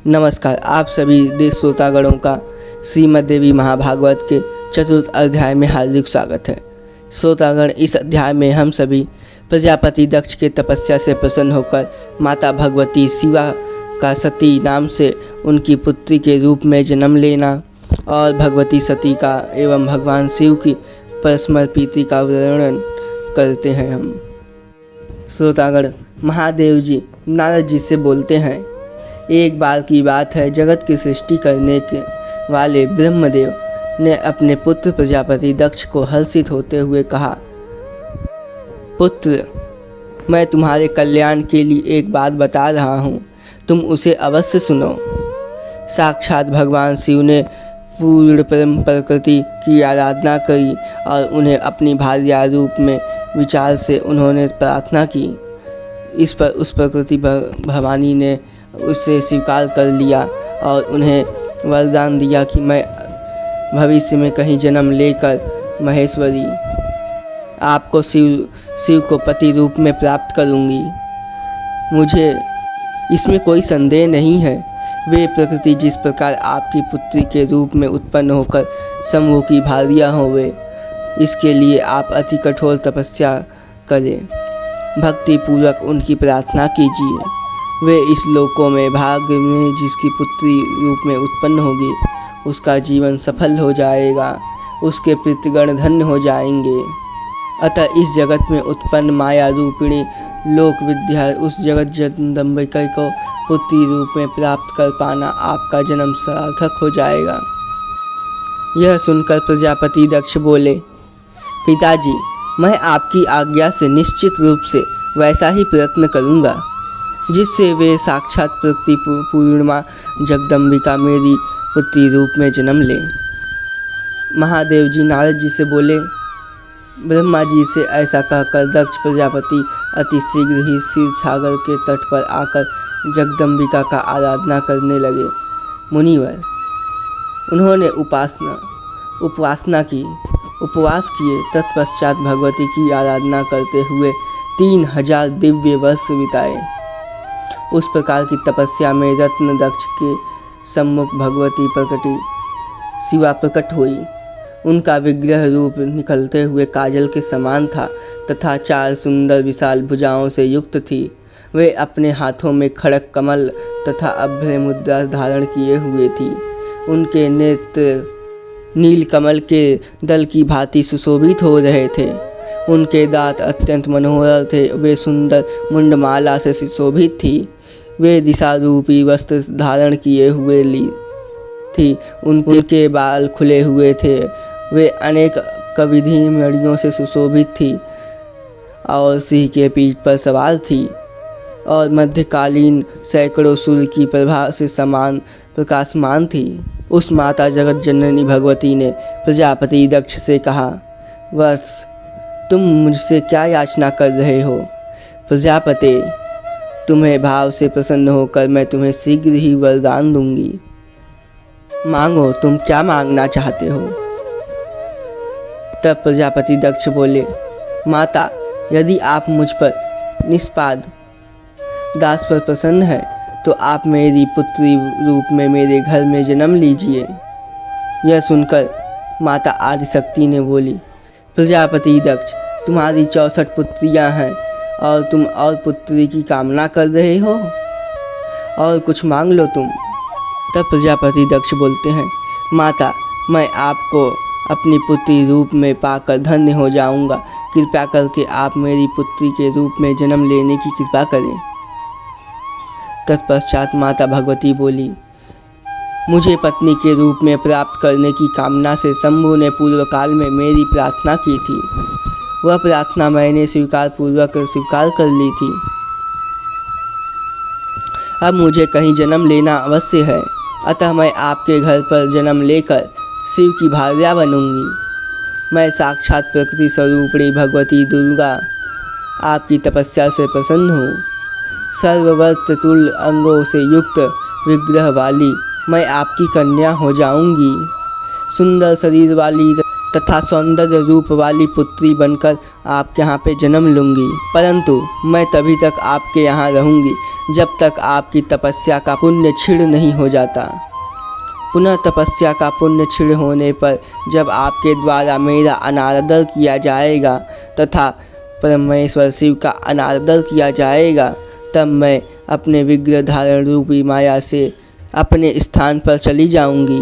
नमस्कार, आप सभी देश श्रोतागणों का श्रीमद् देवी महाभागवत के चतुर्थ अध्याय में हार्दिक स्वागत है। श्रोतागण, इस अध्याय में हम सभी प्रजापति दक्ष के तपस्या से प्रसन्न होकर माता भगवती शिवा का सती नाम से उनकी पुत्री के रूप में जन्म लेना और भगवती सती का एवं भगवान शिव की परस्पर प्रीति का वर्णन करते हैं। हम श्रोतागण, महादेव जी नारद जी से बोलते हैं, एक बार की बात है, जगत की सृष्टि करने के वाले ब्रह्मदेव ने अपने पुत्र प्रजापति दक्ष को हर्षित होते हुए कहा, पुत्र, मैं तुम्हारे कल्याण के लिए एक बात बता रहा हूँ, तुम उसे अवश्य सुनो। साक्षात भगवान शिव ने पूर्ण परम प्रकृति की आराधना करी और उन्हें अपनी भार्या रूप में विचार से उन्होंने प्रार्थना की। इस पर उस प्रकृति भवानी ने उससे स्वीकार कर लिया और उन्हें वरदान दिया कि मैं भविष्य में कहीं जन्म लेकर महेश्वरी आपको शिव को पति रूप में प्राप्त करूंगी। मुझे इसमें कोई संदेह नहीं है। वे प्रकृति जिस प्रकार आपकी पुत्री के रूप में उत्पन्न होकर शंभु की भार्या होवे, इसके लिए आप अति कठोर तपस्या करें, भक्ति पूर्वक उनकी प्रार्थना कीजिए। वे इस लोकों में भाग्य में जिसकी पुत्री रूप में उत्पन्न होगी, उसका जीवन सफल हो जाएगा, उसके पितृगण धन्य हो जाएंगे। अतः इस जगत में उत्पन्न माया रूपिणी लोक विद्या उस जगत जगदम्बिका को पुत्री रूप में प्राप्त कर पाना आपका जन्म सार्थक हो जाएगा। यह सुनकर प्रजापति दक्ष बोले, पिताजी, मैं आपकी आज्ञा से निश्चित रूप से वैसा ही प्रयत्न करूँगा जिससे वे साक्षात प्रकृति पूर्णिमा जगदम्बिका मेरी पुत्री रूप में जन्म ले। महादेव जी नारद जी से बोले, ब्रह्मा जी से ऐसा कहकर दक्ष प्रजापति अति शीघ्र ही क्षीर सागर के तट पर आकर जगदम्बिका का आराधना करने लगे। मुनिवर, उन्होंने उपवास किए। तत्पश्चात भगवती की आराधना करते हुए 3000 दिव्य वर्ष बिताए। उस प्रकार की तपस्या में रत्न दक्ष के सम्मुख भगवती शिवा प्रकट हुई। उनका विग्रह रूप निकलते हुए काजल के समान था तथा 4 सुंदर विशाल भुजाओं से युक्त थी। वे अपने हाथों में खड़ग कमल तथा अभ्र मुद्रा धारण किए हुए थी। उनके नेत्र नील कमल के दल की भांति सुशोभित हो रहे थे। उनके दांत अत्यंत मनोहर थे। वे सुंदर मुंडमाला से सुशोभित थी। वे दिशा रूपी वस्त्र धारण किए हुए ली थी। उनके बाल खुले हुए थे। वे अनेक कविधि मणियों से सुशोभित थी और सिंह के पीठ पर सवार थी और मध्यकालीन सैकड़ों सूर्य की प्रभा से समान प्रकाशमान थी। उस माता जगत जननी भगवती ने प्रजापति दक्ष से कहा, वत्स, तुम मुझसे क्या याचना कर रहे हो? प्रजापते, तुम्हें भाव से प्रसन्न होकर मैं तुम्हें शीघ्र ही वरदान दूंगी। मांगो, तुम क्या मांगना चाहते हो? तब प्रजापति दक्ष बोले, माता, यदि आप मुझ पर निष्पाद दास पर प्रसन्न है तो आप मेरी पुत्री रूप में मेरे घर में जन्म लीजिए। यह सुनकर माता आदिशक्ति ने बोली, प्रजापति दक्ष, तुम्हारी 64 पुत्रियां हैं और तुम और पुत्री की कामना कर रहे हो, और कुछ मांग लो तुम। तब प्रजापति दक्ष बोलते हैं, माता, मैं आपको अपनी पुत्री रूप में पाकर धन्य हो जाऊंगा। कृपया करके आप मेरी पुत्री के रूप में जन्म लेने की कृपा करें। तत्पश्चात माता भगवती बोली, मुझे पत्नी के रूप में प्राप्त करने की कामना से शंभु ने पूर्व काल में मेरी प्रार्थना की थी। वह प्रार्थना मैंने स्वीकार कर ली थी। अब मुझे कहीं जन्म लेना अवश्य है। अतः मैं आपके घर पर जन्म लेकर शिव की भार्या बनूंगी। मैं साक्षात प्रकृति स्वरूपिणी भगवती दुर्गा आपकी तपस्या से प्रसन्न हूँ। सर्ववस्त्र तुल्य अंगों से युक्त विग्रह वाली मैं आपकी कन्या हो जाऊंगी। सुंदर शरीर वाली तथा सौंदर्य रूप वाली पुत्री बनकर आपके यहाँ पे जन्म लूँगी, परंतु मैं तभी तक आपके यहाँ रहूँगी जब तक आपकी तपस्या का पुण्य क्षीण नहीं हो जाता। पुनः तपस्या का पुण्य क्षीण होने पर जब आपके द्वारा मेरा अनादर किया जाएगा तथा परमेश्वर शिव का अनादर किया जाएगा, तब मैं अपने विग्रह धारण रूपी माया से अपने स्थान पर चली जाऊंगी।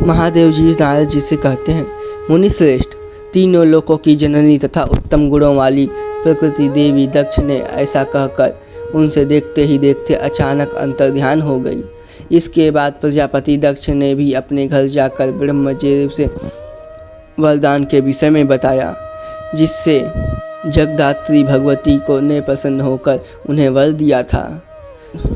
महादेव जी नारद जी से कहते हैं, मुनि श्रेष्ठ, तीनों लोकों की जननी तथा उत्तम गुणों वाली प्रकृति देवी दक्ष ने ऐसा कहकर उनसे देखते ही देखते अचानक अंतर्ध्यान हो गई। इसके बाद प्रजापति दक्ष ने भी अपने घर जाकर ब्रह्मदेव से वरदान के विषय में बताया, जिससे जगदात्री भगवती को ने प्रसन्न होकर उन्हें वर दिया था।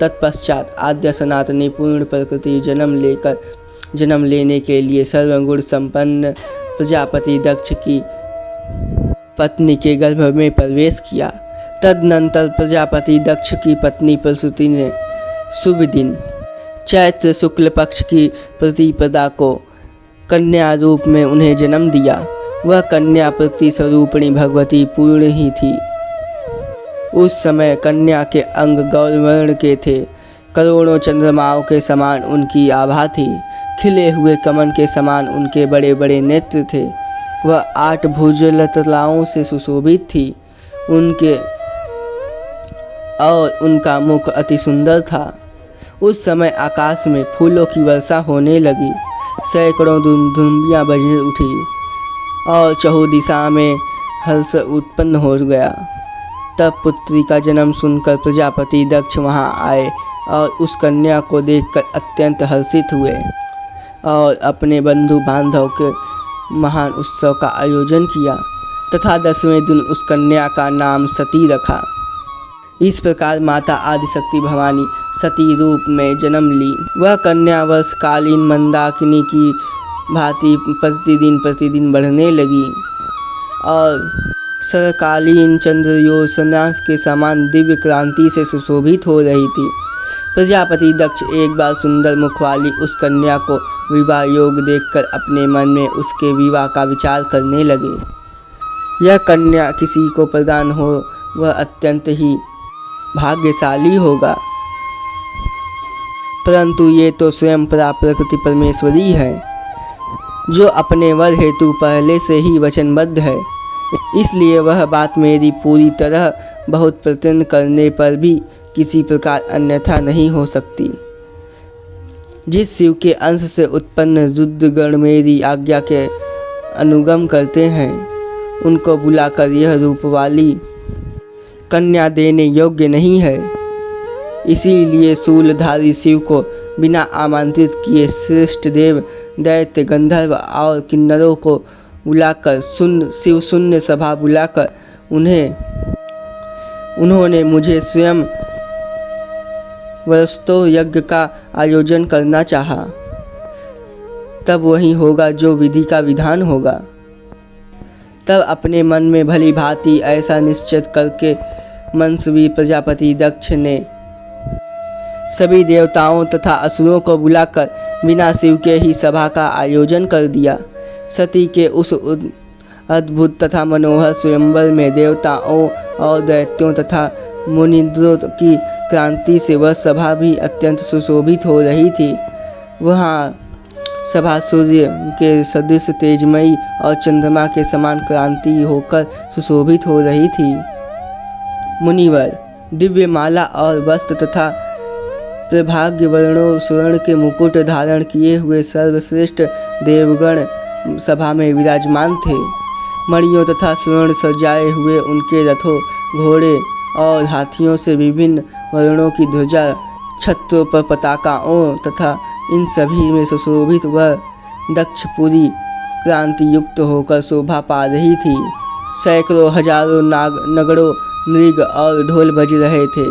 तत्पश्चात आद्य सनातनी पूर्ण प्रकृति जन्म लेने के लिए सर्वगुण संपन्न प्रजापति दक्ष की पत्नी के गर्भ में प्रवेश किया। तदनंतर प्रजापति दक्ष की पत्नी प्रसूति ने शुभ दिन चैत्र शुक्ल पक्ष की प्रतिपदा को कन्या रूप में उन्हें जन्म दिया। वह कन्या प्रकृति स्वरूपिणी भगवती पूर्ण ही थी। उस समय कन्या के अंग गौरवर्ण के थे। करोड़ों चंद्रमाओं के समान उनकी आभा थी। खिले हुए कमल के समान उनके बड़े बड़े नेत्र थे। वह 8 भुजलतलाओं से सुशोभित थी। उनका मुख अति सुंदर था। उस समय आकाश में फूलों की वर्षा होने लगी। सैकड़ों धुंबियाँ बज उठी और चहुँ दिशा में हर्ष उत्पन्न हो गया। तब पुत्री का जन्म सुनकर प्रजापति दक्ष वहाँ आए और उस कन्या को देखकर अत्यंत हर्षित हुए और अपने बंधु बांधव के महान उत्सव का आयोजन किया तथा 10वें दिन उस कन्या का नाम सती रखा। इस प्रकार माता आदिशक्ति भवानी सती रूप में जन्म ली। वह कन्या वर्षकालीन मंदाकिनी की भांति प्रतिदिन बढ़ने लगी और शरकालीन चंद्रयोजना के समान दिव्य क्रांति से सुशोभित हो रही थी। प्रजापति दक्ष एक बार सुंदर मुख वाली उस कन्या को विवाह योग देखकर अपने मन में उसके विवाह का विचार करने लगे। यह कन्या किसी को प्रदान हो वह अत्यंत ही भाग्यशाली होगा, परंतु ये तो स्वयं प्रकृति परमेश्वरी है जो अपने वर हेतु पहले से ही वचनबद्ध है। इसलिए वह बात मेरी पूरी तरह बहुत प्रयत्न करने पर भी किसी प्रकार अन्यथा नहीं हो सकती। जिस शिव के अंश से उत्पन्न रुद्रगण मेरी आज्ञा के अनुगम करते हैं, उनको बुलाकर यह रूप वाली कन्या देने योग्य नहीं है। इसीलिए शूलधारी शिव को बिना आमंत्रित किए श्रेष्ठ देव, दैत्य, गंधर्व और किन्नरों को बुलाकर शिव शून्य सभा बुलाकर उन्होंने मुझे स्वयं वस्तु यज्ञ का आयोजन करना चाहा। तब वही होगा जो विधि का विधान होगा। तब अपने मन में भली भांति ऐसा निश्चित करके मनस्वी प्रजापति दक्ष ने सभी देवताओं तथा असुरों को बुलाकर बिना शिव के ही सभा का आयोजन कर दिया। सती के उस अद्भुत तथा मनोहर स्वयंवर में देवताओं और दैत्यों तथा मुनिंद्रों की क्रांति से वह सभा भी अत्यंत सुशोभित हो रही थी। वहाँ सभा सूर्य के सदृश तेजमयी और चंद्रमा के समान क्रांति होकर सुशोभित हो रही थी। मुनिवर दिव्य माला और वस्त्र तथा प्रभाग्य वर्णों स्वर्ण के मुकुट धारण किए हुए सर्वश्रेष्ठ देवगण सभा में विराजमान थे। मणियों तथा स्वर्ण सजाए हुए उनके रथों, घोड़े और हाथियों से विभिन्न वर्णों की ध्वजा, छत्रों पर पताकाओं तथा इन सभी में सुशोभित वह दक्षपुरी क्रांति युक्त होकर शोभा पा रही थी। सैकड़ों हजारों नगरों, मृग और ढोल बज रहे थे।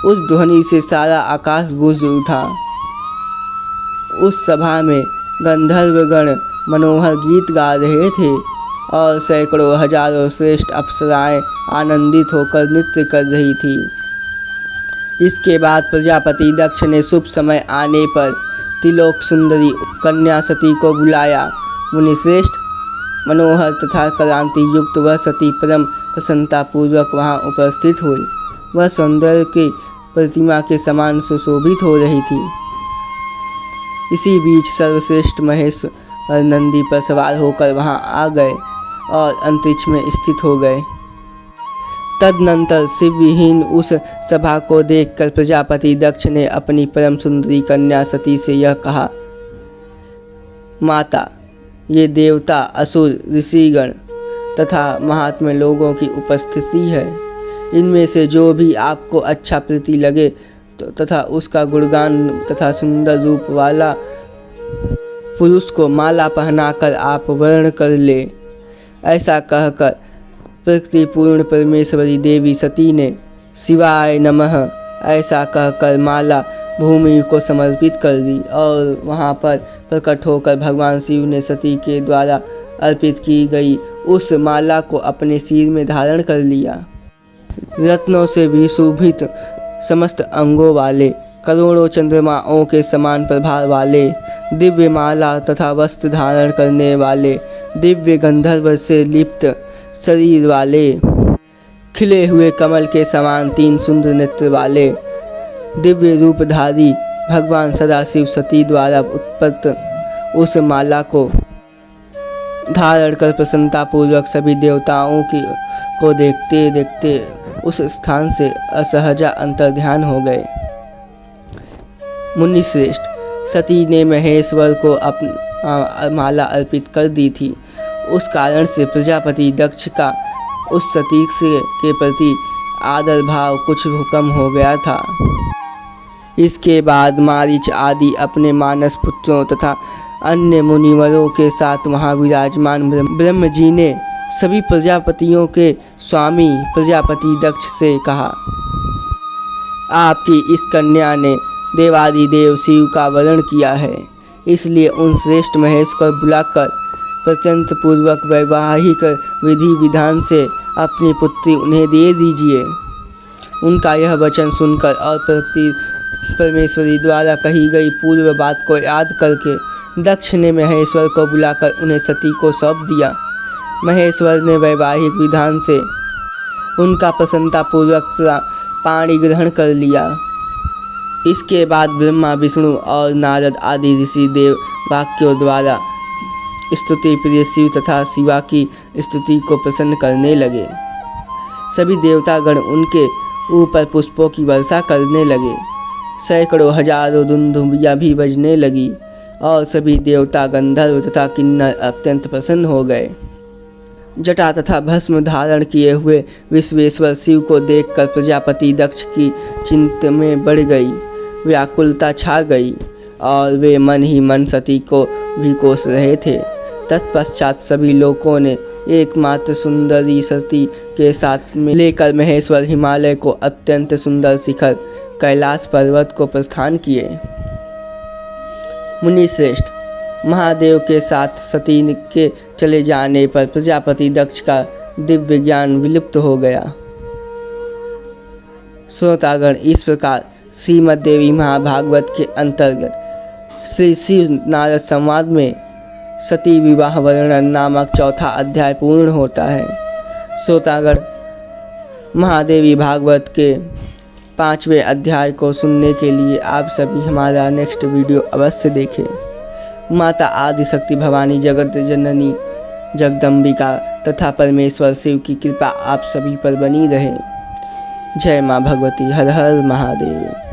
उस ध्वनि से सारा आकाश गूंज उठा। उस सभा में गंधर्वगण मनोहर गीत गा रहे थे और सैकड़ों हजारों श्रेष्ठ अप्सराएं आनंदित होकर नृत्य कर रही थी। इसके बाद प्रजापति दक्ष ने शुभ समय आने पर त्रिलोक सुंदरी कन्या सती को बुलाया मुनिश्रेष्ठ, मनोहर तथा क्रांति युक्त वह सती परम प्रसन्नतापूर्वक वहाँ उपस्थित हुई। वह सौंदर्य की प्रतिमा के समान सुशोभित हो रही थी। इसी बीच सर्वश्रेष्ठ महेश्वर नंदी पर सवार होकर वहां आ गए और अंतरिक्ष में स्थित हो गए। तदनंतर शिवविहीन उस सभा को देखकर प्रजापति दक्ष ने अपनी परम सुंदरी कन्या सती से यह कहा, माता, ये देवता, असुर, ऋषिगण तथा महात्मा लोगों की उपस्थिति है। इनमें से जो भी आपको अच्छा प्रीति लगे तथा उसका गुणगान तथा सुंदर रूप वाला पुरुष को माला पहनाकर आप वर्ण कर ले। ऐसा कहकर प्रकृति पूर्ण परमेश्वरी देवी सती ने शिवाय नमः ऐसा कहकर माला भूमि को समर्पित कर दी और वहां पर प्रकट होकर भगवान शिव ने सती के द्वारा अर्पित की गई उस माला को अपने सिर में धारण कर लिया। रत्नों से विशोभित समस्त अंगों वाले, करोड़ों चंद्रमाओं के समान प्रभाव वाले, दिव्य माला तथा वस्त्र धारण करने वाले, दिव्य गंधर्व से लिप्त शरीर वाले, खिले हुए कमल के समान 3 सुंदर नेत्र वाले, दिव्य रूपधारी भगवान सदाशिव सती द्वारा उत्पन्न उस माला को धारण कर प्रसन्नतापूर्वक सभी देवताओं को देखते देखते उस स्थान से असहजा अंतर्ध्यान हो गए। मुनिश्रेष्ठ, सती ने महेश्वर को अपनी माला अर्पित कर दी थी। उस कारण से प्रजापति दक्ष का उस सती के प्रति आदर भाव कुछ कम हो गया था। इसके बाद मारीच आदि अपने मानस पुत्रों तथा अन्य मुनिवरों के साथ वहाँ विराजमान ब्रह्म जी ने सभी प्रजापतियों के स्वामी प्रजापति दक्ष से कहा, आपकी इस कन्या ने देवादिदेव शिव का वर्ण किया है, इसलिए उन श्रेष्ठ महेश को बुलाकर प्रत्यंत पूर्वक वैवाहिक विधि विधान से अपनी पुत्री उन्हें दे दीजिए। उनका यह वचन सुनकर और प्रकृति परमेश्वरी द्वारा कही गई पूर्व बात को याद करके दक्ष ने महेश्वर को बुलाकर उन्हें सती को सौंप दिया। महेश्वर ने वैवाहिक विधान से उनका प्रसन्नतापूर्वक पाणी ग्रहण कर लिया। इसके बाद ब्रह्मा, विष्णु और नारद आदि ऋषि देव वाक्यों द्वारा स्तुति प्रिय शिव तथा शिवा की स्तुति को प्रसन्न करने लगे। सभी देवतागण उनके ऊपर पुष्पों की वर्षा करने लगे। सैकड़ों हजारों दुंदुभियां भी बजने लगी और सभी देवता, गंधर्व तथा किन्नर अत्यंत प्रसन्न हो गए। जटा तथा भस्म धारण किए हुए विश्वेश्वर शिव को देखकर प्रजापति दक्ष की चिंता में बढ़ गई, व्याकुलता छा गई और वे मन ही मन सती को भी कोस रहे थे। तत्पश्चात सभी लोगों ने एकमात्र सुंदरी सती के साथ में लेकर महेश्वर हिमालय को अत्यंत सुंदर शिखर कैलाश पर्वत को प्रस्थान किए। मुनिश्रेष्ठ, महादेव के साथ सती के चले जाने पर प्रजापति दक्ष का दिव्य ज्ञान विलुप्त हो गया। श्रोतागण, इस प्रकार श्रीमद् देवी महाभागवत के अंतर्गत श्री शिव नारद संवाद में सती विवाह वर्णन नामक चौथा अध्याय पूर्ण होता है। श्रोतागण, महादेवी भागवत के 5वें अध्याय को सुनने के लिए आप सभी हमारा नेक्स्ट वीडियो अवश्य देखें। माता आदिशक्ति भवानी, जगत जननी जगदम्बिका तथा परमेश्वर शिव की कृपा आप सभी पर बनी रहे। जय माँ भगवती। हर हर महादेव।